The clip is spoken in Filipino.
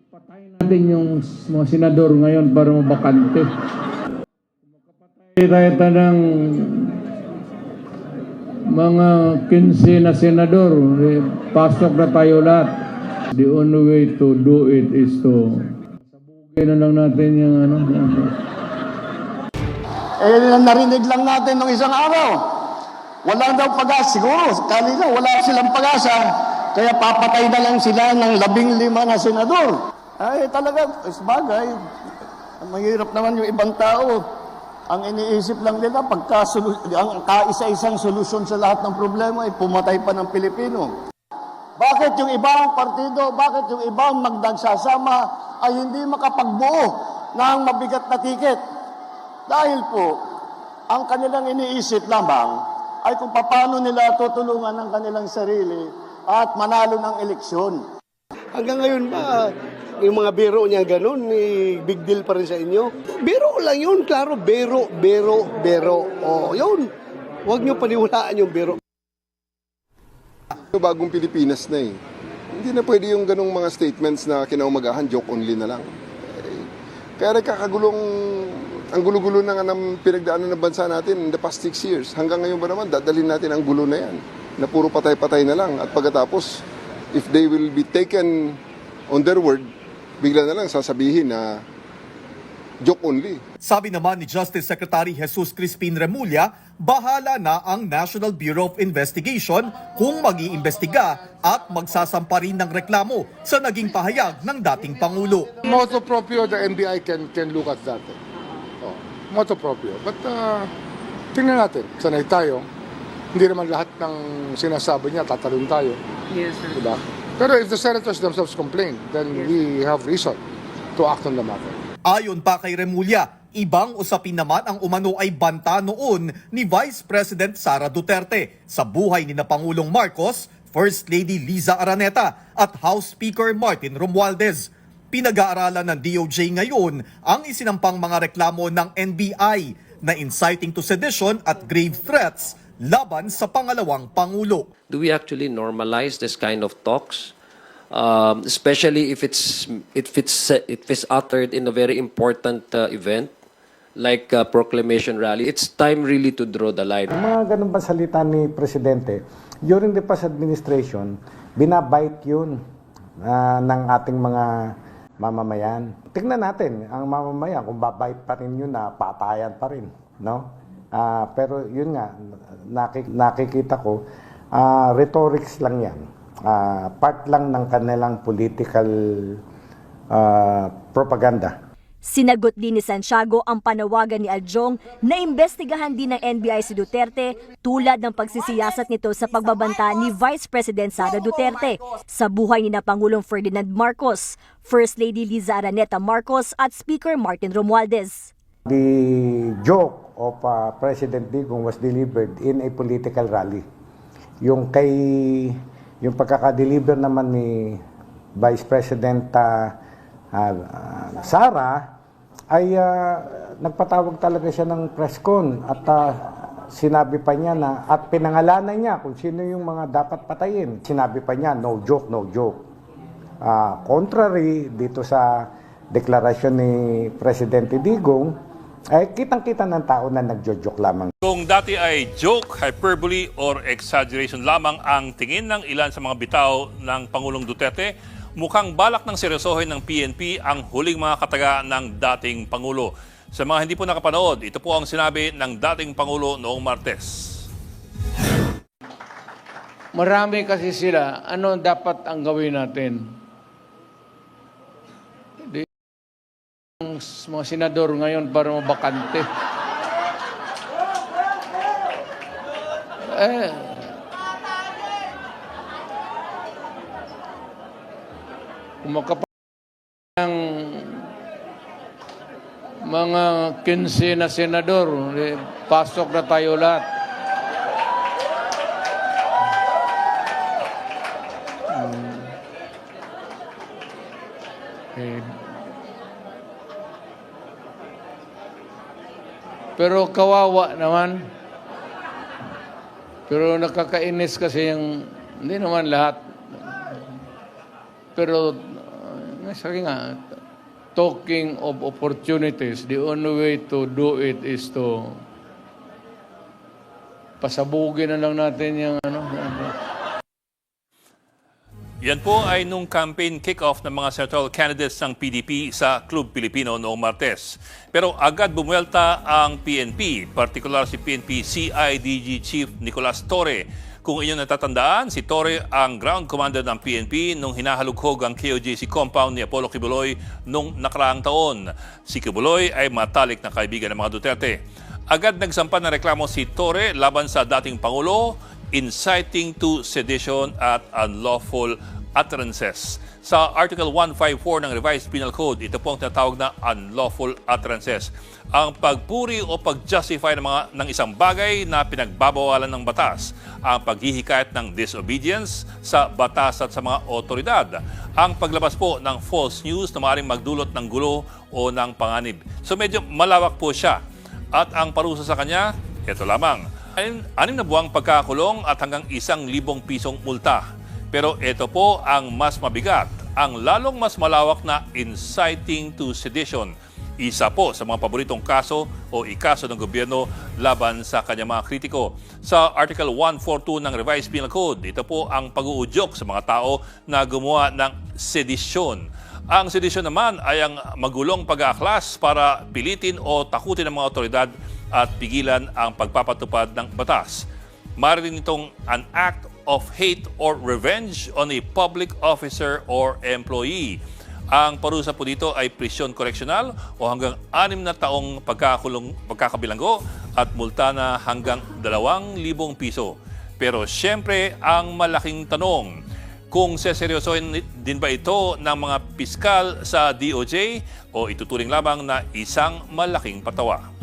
Patayin natin yung mga senador ngayon para mabakante. Makapatay tayo ng mga 15 na senador, pasok na tayo lahat. The only way to do it is to sabugin na lang natin yung ano. Narinig lang natin nung isang araw. Wala daw pag-asa. Siguro, kanina wala silang pag-asa. Kaya papatay na lang sila ng 15 na senador. Ay, talaga, sabagay. Mahirap naman yung ibang tao. Ang iniisip lang nila, ang kaisa-isang solusyon sa lahat ng problema ay pumatay pa ng Pilipino. Bakit yung ibang partido, bakit yung ibang magdagsasama ay hindi makapagbuo ng mabigat na tiket? Dahil po, ang kanilang iniisip lamang ay kung paano nila tutulungan ang kanilang sarili at manalo ng eleksyon. Hanggang ngayon ba, yung mga biro niya ganun, big deal pa rin sa inyo? Biro lang yun, klaro, biro. O, yun. Huwag niyo paniwalaan yung biro. Bagong Pilipinas na eh. Hindi na pwede yung ganung mga statements na kinaumagahan, joke only na lang. Kaya nagkakagulong, ang gulo-gulo na nga ng pinagdaanan ng bansa natin in the past 6 years. Hanggang ngayon ba naman, dadalhin natin ang gulo na yan. Na puro patay-patay na lang. At pagkatapos, if they will be taken on their word, bigla na lang sasabihin na joke only. Sabi naman ni Justice Secretary Jesus Crispin Remulla, bahala na ang National Bureau of Investigation kung mag-iimbestiga at magsasampa rin ng reklamo sa naging pahayag ng dating Pangulo. Motu proprio, the NBI can look at that. Motu proprio. But tingnan natin, sanay tayo. Hindi naman lahat ng sinasabi niya, tatalon tayo. Yes, sir. Diba? Pero if the senators themselves complain, then we have reason to act on the matter. Ayon pa kay Remulla, ibang usapin naman ang umano ay banta noon ni Vice President Sara Duterte sa buhay ni na Pangulong Marcos, First Lady Liza Araneta at House Speaker Martin Romualdez. Pinag-aaralan ng DOJ ngayon ang isinampang mga reklamo ng NBI na inciting to sedition at grave threats laban sa pangalawang Pangulo. Do we actually normalize this kind of talks? Especially if it's uttered in a very important event like a proclamation rally. It's time really to draw the line. Ang mga ganun ba salita ni Presidente, during the past administration, binabite yun ng ating mga mamamayan. Tingnan natin, ang mamamayan, kung babite pa rin yun na patayan pa rin. No? Pero yun nga, nakikita ko, rhetorics lang yan. Part lang ng kanilang political propaganda. Sinagot din ni Santiago ang panawagan ni Aljong na imbestigahan din ng NBI si Duterte tulad ng pagsisiyasat nito sa pagbabanta ni Vice President Sara Duterte sa buhay ni na Pangulong Ferdinand Marcos, First Lady Liza Araneta Marcos at Speaker Martin Romualdez. The joke of President Digong was delivered in a political rally. Yung pagkakadeliver naman ni Vice President Sara ay nagpatawag talaga siya ng press con at sinabi pa niya na at pinangalanan niya kung sino yung mga dapat patayin. Sinabi pa niya no joke, no joke. Contrary dito sa deklarasyon ni Presidente Digong, ay kitang-kita ng tao na nagjo-joke lamang. Kung dati ay joke, hyperbole or exaggeration lamang ang tingin ng ilan sa mga bitaw ng Pangulong Duterte, mukhang balak ng seryosohin ng PNP ang huling mga kataga ng dating Pangulo. Sa mga hindi po nakapanood, ito po ang sinabi ng dating Pangulo noong Martes. Marami kasi sila, ano dapat ang gawin natin? Mga senador ngayon para mabakante. Kumakapag ng mga 15 na senador, pasok na tayo lahat. Pero kawawa naman. Pero nakakainis kasi yung, hindi naman lahat. Pero Sabi nga, talking of opportunities, the only way to do it is to pasabugin na lang natin yung Yan po ay nung campaign kick-off ng mga senatorial candidates ng PDP sa Club Pilipino noong Martes. Pero agad bumuelta ang PNP, partikular si PNP CIDG Chief Nicolas Torre. Kung inyong natatandaan, si Torre ang ground commander ng PNP nung hinahalughog ang KOJC compound ni Apollo Kibuloy nung nakaraang taon. Si Kibuloy ay matalik na kaibigan ng mga Duterte. Agad nagsampa ng reklamo si Torre laban sa dating Pangulo, inciting to sedition at unlawful utterances. Sa Article 154 ng Revised Penal Code, ito po ang tinatawag na unlawful utterances. Ang pagpuri o pag-justify ng isang bagay na pinagbabawalan ng batas, ang paghihikayat ng disobedience sa batas at sa mga otoridad, ang paglabas po ng false news na maaaring magdulot ng gulo o ng panganib. So medyo malawak po siya. At ang parusa sa kanya, ito lamang. 6 na buwang pagkakulong at hanggang 1,000 pisong multa. Pero ito po ang mas mabigat, ang lalong mas malawak na inciting to sedition. Isa po sa mga paboritong kaso o ikaso ng gobyerno laban sa kanyang mga kritiko. Sa Article 142 ng Revised Penal Code, ito po ang pag-uudyok sa mga tao na gumawa ng sedisyon. Ang sedisyon naman ay ang magulong pag-aaklas para pilitin o takutin ng mga otoridad at pigilan ang pagpapatupad ng batas. Maaaring itong an act of hate or revenge on a public officer or employee. Ang parusa po dito ay prisyon koreksyonal o hanggang 6 na taong pagkakabilanggo at multa na hanggang 2,000 piso. Pero siyempre, ang malaking tanong, kung seseryosohin din ba ito ng mga piskal sa DOJ o ituturing lamang na isang malaking patawa?